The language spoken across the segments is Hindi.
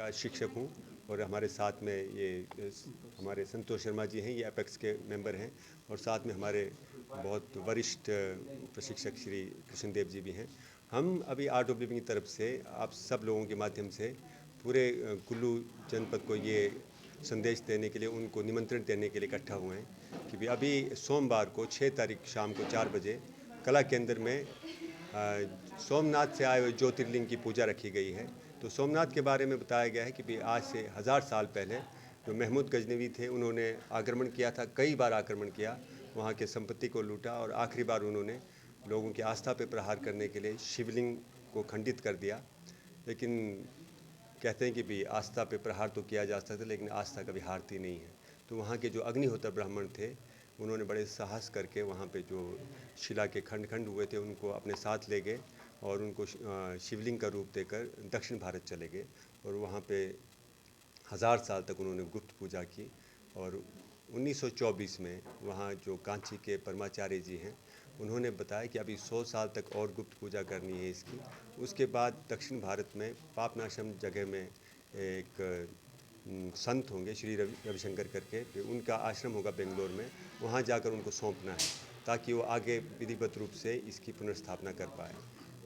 का शिक्षक हूँ और हमारे साथ में हमारे संतोष शर्मा जी हैं, ये एपेक्स के मेंबर हैं और साथ में हमारे बहुत वरिष्ठ प्रशिक्षक श्री कृष्णदेव जी भी हैं। हम अभी आर्ट ऑफ लिविंग की तरफ से आप सब लोगों के माध्यम से पूरे कुल्लू जनपद को ये संदेश देने के लिए, उनको निमंत्रण देने के लिए इकट्ठा हुए हैं कि भी अभी सोमवार को 6 तारीख शाम को 4 बजे कला केंद्र में सोमनाथ से आए हुए ज्योतिर्लिंग की पूजा रखी गई है। तो सोमनाथ के बारे में बताया गया है कि भी आज से 1000 साल पहले जो महमूद गजनवी थे, उन्होंने आक्रमण किया था, कई बार आक्रमण किया, वहाँ के संपत्ति को लूटा और आखिरी बार उन्होंने लोगों की आस्था पर प्रहार करने के लिए शिवलिंग को खंडित कर दिया। लेकिन कहते हैं कि भी आस्था पे प्रहार तो किया जा सकता है, लेकिन आस्था कभी हारती नहीं है। तो वहाँ के जो अग्निहोत्र ब्राह्मण थे, उन्होंने बड़े साहस करके वहाँ पे जो शिला के खंड खंड हुए थे उनको अपने साथ ले गए और उनको शिवलिंग का रूप देकर दक्षिण भारत चले गए और वहाँ पे 1000 साल तक उन्होंने गुप्त पूजा की। और 1924 में वहाँ जो कांची के परमाचार्य जी हैं, उन्होंने बताया कि अभी 100 साल तक और गुप्त पूजा करनी है इसकी। उसके बाद दक्षिण भारत में पापनाशम जगह में एक संत होंगे श्री रविशंकर करके, उनका आश्रम होगा बेंगलोर में, वहाँ जाकर उनको सौंपना है ताकि वो आगे विधिवत रूप से इसकी पुनर्स्थापना कर पाए।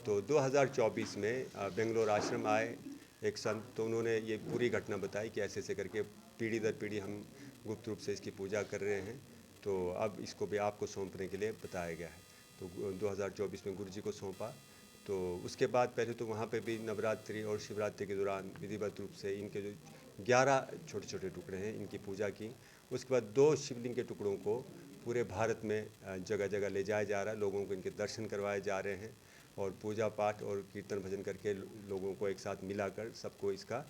तो 2024 में बेंगलोर आश्रम आए एक संत, तो उन्होंने ये पूरी घटना बताई कि ऐसे ऐसे करके पीढ़ी दर पीढ़ी हम गुप्त रूप से इसकी पूजा कर रहे हैं, तो अब इसको भी आपको सौंपने के लिए बताया गया है। तो 2024 में गुरु जी को सौंपा। तो उसके बाद पहले तो वहाँ पे भी नवरात्रि और शिवरात्रि के दौरान विधिवत रूप से इनके जो 11 छोटे छोटे टुकड़े हैं, इनकी पूजा की। उसके बाद 2 शिवलिंग के टुकड़ों को पूरे भारत में जगह जगह ले जाया जा रहा है, लोगों को इनके दर्शन करवाए जा रहे हैं और पूजा पाठ और कीर्तन भजन करके लोगों को एक साथ मिलाकर सबको इसका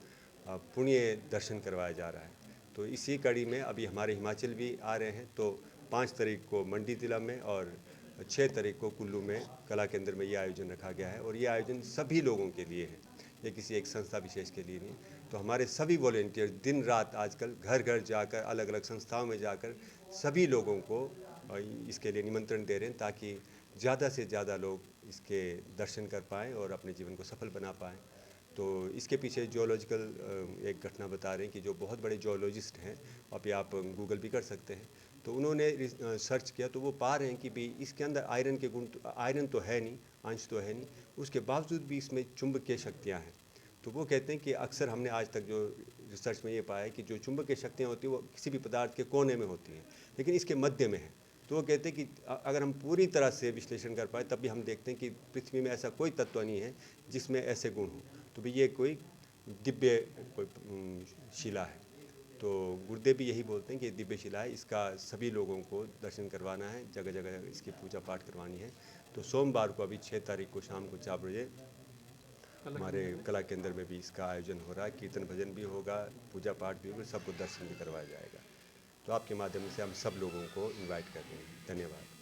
पुण्य दर्शन करवाया जा रहा है। तो इसी कड़ी में अभी हमारे हिमाचल भी आ रहे हैं। तो 5 तारीख को मंडी जिला में और 6 तारीख को कुल्लू में कला केंद्र में ये आयोजन रखा गया है और ये आयोजन सभी लोगों के लिए है, ये किसी एक संस्था विशेष के लिए नहीं। तो हमारे सभी वॉलेंटियर दिन रात आजकल घर घर जाकर, अलग अलग संस्थाओं में जाकर सभी लोगों को इसके लिए निमंत्रण दे रहे हैं ताकि ज़्यादा से ज़्यादा लोग इसके दर्शन कर पाएँ और अपने जीवन को सफल बना पाएँ। तो इसके पीछे जियोलॉजिकल एक घटना बता रहे हैं कि जो बहुत बड़े जियोलॉजिस्ट हैं, अभी आप गूगल भी कर सकते हैं, तो उन्होंने सर्च किया तो वो पा रहे हैं कि भी इसके अंदर आयरन के गुण, आयरन तो है नहीं, अंश तो है नहीं, उसके बावजूद भी इसमें चुंबकीय शक्तियाँ हैं। तो वो कहते हैं कि अक्सर हमने आज तक जो रिसर्च में ये पाया है कि जो चुंबकीय शक्तियाँ होती हैं वो किसी भी पदार्थ के कोने में होती हैं, लेकिन इसके मध्य में है। तो वो कहते हैं कि अगर हम पूरी तरह से विश्लेषण कर पाए तब भी हम देखते हैं कि पृथ्वी में ऐसा कोई तत्व नहीं है जिसमें ऐसे गुण हों। तो भी ये कोई दिव्य कोई शिला है। तो गुरुदेव भी यही बोलते हैं कि दिव्य शिला है, इसका सभी लोगों को दर्शन करवाना है, जगह जगह इसकी पूजा पाठ करवानी है। तो सोमवार को अभी 6 तारीख को शाम को 4 बजे हमारे कला केंद्र में भी इसका आयोजन हो रहा है, कीर्तन भजन भी होगा, पूजा पाठ भी होगा, सबको दर्शन भी करवाया जाएगा। तो आपके माध्यम से हम सब लोगों को इनवाइट कर रहे हैं। धन्यवाद।